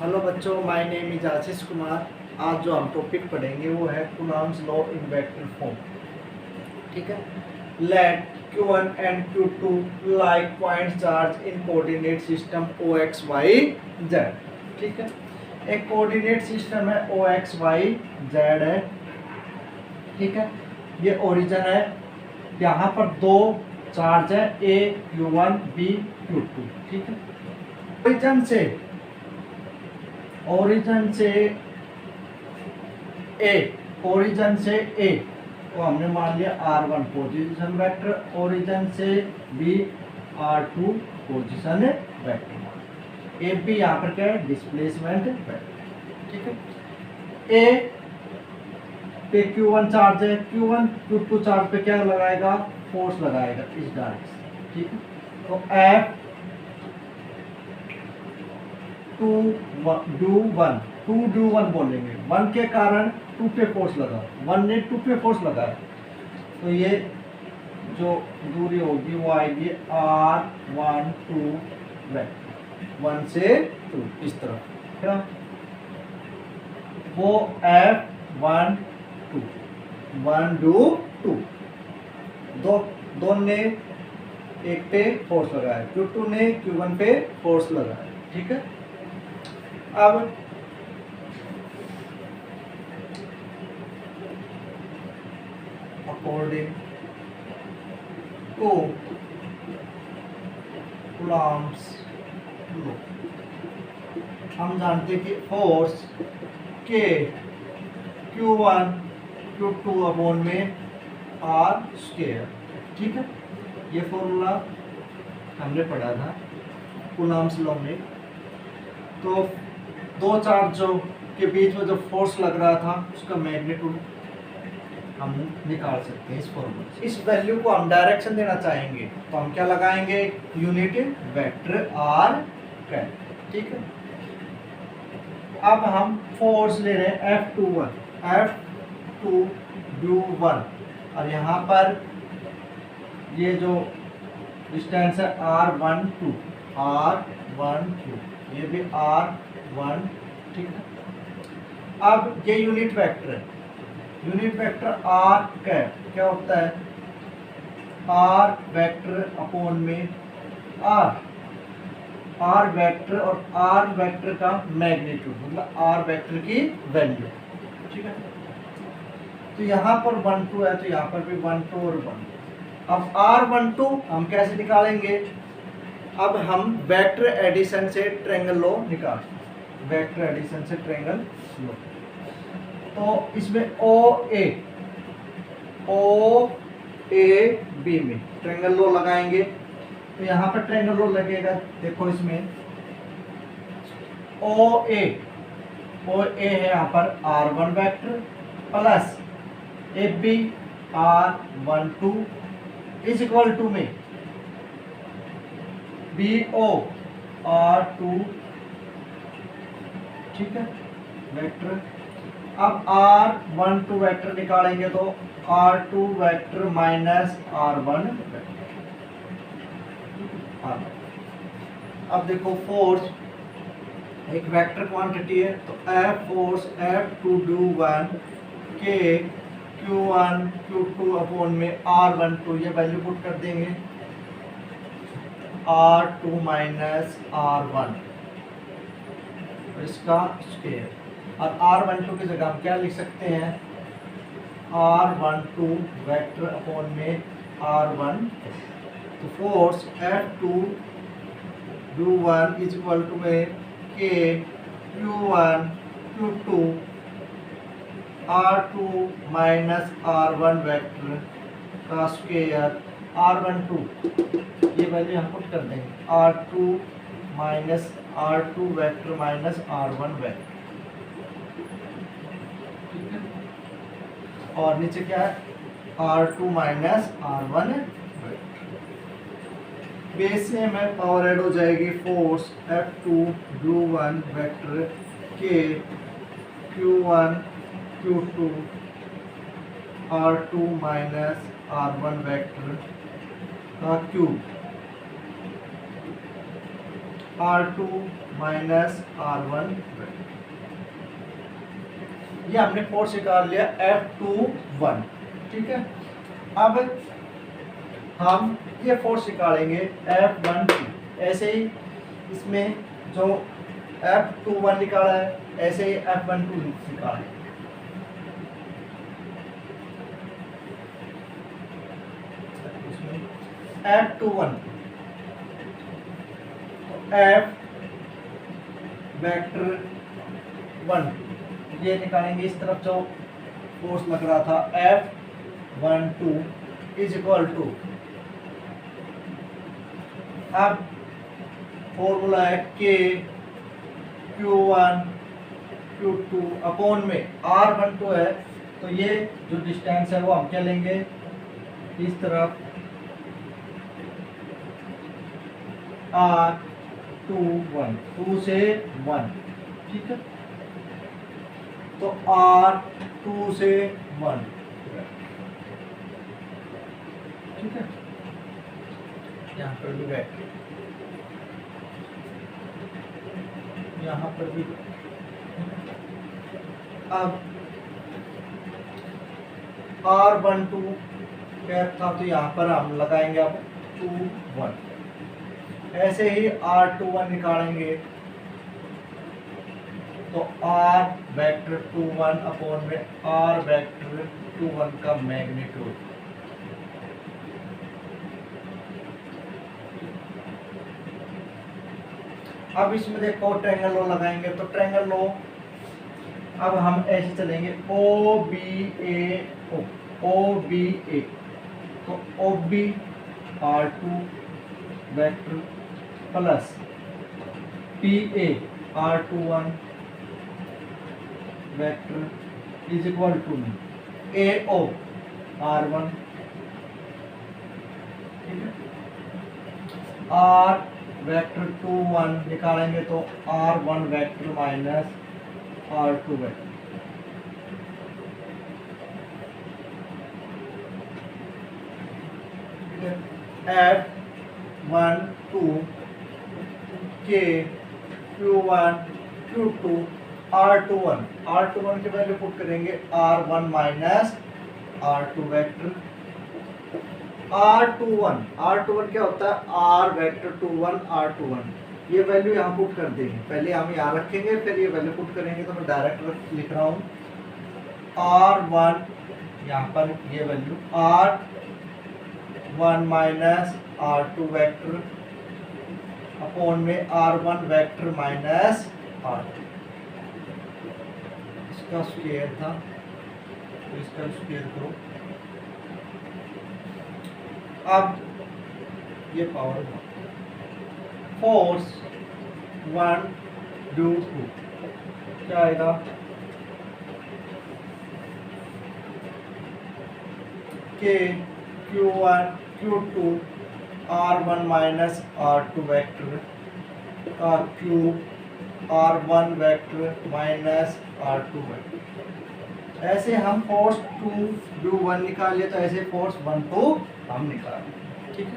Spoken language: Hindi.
हेलो बच्चों, my name is Ashish Kumar. आज जो हम टॉपिक पढ़ेंगे वो है Coulomb's law in vector form. ठीक है। Let Q1 and Q2 like point charge in coordinate system OX Y Z। ठीक है। एक कोऑर्डिनेट सिस्टम है OX Y Z है। ठीक है। ये ओरिजिन है। यहाँ पर दो चार्ज है A Q1 B Q2। ठीक है। ओरिजिन से ए तो हमने मान लिया R1 पोजीशन वेक्टर, ओरिजिन से B R2 position vector. A B यहाँ पर क्या है? Displacement vector. ठीक है। ए पे Q1 चार्ज है, Q1 Q2 चार्ज पे क्या लगाएगा? फोर्स लगाएगा इस डायरेक्शन। ठीक है। तो F टू डू वन बोलेंगे, वन के कारण टू पे फोर्स लगा, वन ने टू पे फोर्स लगाया तो ये जो दूरी होगी वो आएगी R12 वेक्टर, 1 से 2 इस तरफ। क्या वो F1 2 1 2 2 दोनों ने एक पे फोर्स लगाया, Q2 ने Q1 पे फोर्स लगाया। ठीक है। अब अकॉर्डिंग टू कूलॉम्स लॉ हम जानते हैं कि फोर्स के Q1 Q2 अपॉन में R स्क्वायर। ठीक है। ये फॉर्मूला हमने पढ़ा था कूलॉम्स लॉ में। तो दो चार्जों के बीच में जो फोर्स लग रहा था उसका मैग्नीट्यूड हम निकाल सकते हैं इस फॉर्मूले से। इस वैल्यू को हम डायरेक्शन देना चाहेंगे तो हम क्या लगाएंगे? Unit vector R cap. ठीक है। अब हम फोर्स ले रहे हैं F2 और यहाँ पर ये जो डिस्टेंस है R12 ये भी R1। ठीक है। अब ये यूनिट वेक्टर है, यूनिट वेक्टर आर कैप क्या होता है? आर वेक्टर अपॉन में आर वेक्टर और आर वेक्टर का मैग्नीट्यूड मतलब आर वेक्टर की वैल्यू। ठीक है। तो यहाँ पर 1 2 है तो यहाँ पर भी 1 2 और 1। अब R12 हम कैसे निकालेंगे? अब हम वेक्टर एडिशन से ट्रायंगल लॉ निकाल, वेक्टर एडिशन से ट्रायंगल लॉ। तो इसमें ओ ए बी में ट्रायंगल लॉ लगाएंगे तो यहाँ पर ट्रायंगल लॉ लगेगा। देखो इसमें ओ ए है यहाँ पर R1 vector plus A B R12 is equal to में BO R2। ठीक है वेक्टर। अब R12 वेक्टर निकालेंगे तो R2 vector minus R1 vector. अब देखो फोर्स एक वेक्टर क्वांटिटी है तो F फोर्स F2 के Q1 Q2 अपॉन में R12 ये वैल्यू पुट कर देंगे R2 माइनस R1 इसका स्क्वायर और R12 की जगह हम क्या लिख सकते हैं? R12 वेक्टर अपॉन में R1। तो force F2 is equal to में K Q1 Q2 R2 minus R1 vector का स्क्वायर R12 ये वैल्यू हम पुट कर देंगे R2 vector minus R1 vector. और नीचे क्या है? R2 माइनस R1 बेस में पावर ऐड हो जाएगी। फोर्स F2 वेक्टर के Q1 Q2 R2 minus R1 vector का क्यूब R2 माइनस R1। ये हमने फोर्स निकाल लिया F21, ठीक है। अब हम ये फोर्स निकालेंगे F12। ऐसे ही इसमें जो F21 निकाला है, ऐसे ही F12 निकालें। F21 F वेक्टर 1 ये निकालेंगे। इस तरफ जो फोर्स लग रहा था F12 इज इक्वल टू, अब फॉर्मूला है K Q1 Q2 अपॉन में R12 है, तो ये जो डिस्टेंस है वो हम क्या लेंगे, इस तरफ R21 2 से 1, ठीक है। तो R2 से 1, ठीक है। यहाँ पर भी बैठ, यहाँ पर भी। अब R12 कैप था, तो यहाँ पर हम लगाएंगे अब 2 1। ऐसे ही R21 निकालेंगे, तो R वेक्टर 21 अपॉन में R वेक्टर 21 का मैग्नीट्यूड। अब इसमें देखो ट्रायंगल लॉ लगाएंगे, तो ट्रायंगल लॉ अब हम ऐसे चलेंगे OBA, तो OB R2 vector plus PA R21 vector is equal to AO R1, ठीक है। R वेक्टर 21 निकालेंगे, तो R1 vector minus R2 vector, F12 K Q1 Q2 R21 के वैल्यू पुट करेंगे R1 minus R2 vector. R21 क्या होता है, R वेक्टर 21 R21, ये वैल्यू यहाँ पुट कर देंगे। पहले हम यहाँ रखेंगे, फिर ये वैल्यू पुट करेंगे। तो मैं डायरेक्ट लिख रहा हूँ R1, यहाँ पर ये value R1 minus R2 vector upon में R1 वेक्टर माइनस R2, इसका स्क्वायर था, तो इसका स्क्वायर करो। अब ये पावर फोर्स 1 2 2 क्या आएगा, K Q1 Q2 R1 minus R2 vector का cube R1 vector minus R2 vector. ऐसे हम फोर्स 2 do 1 निकाल लिया, तो ऐसे फोर्स 1 2 हम निकाल, ठीक है।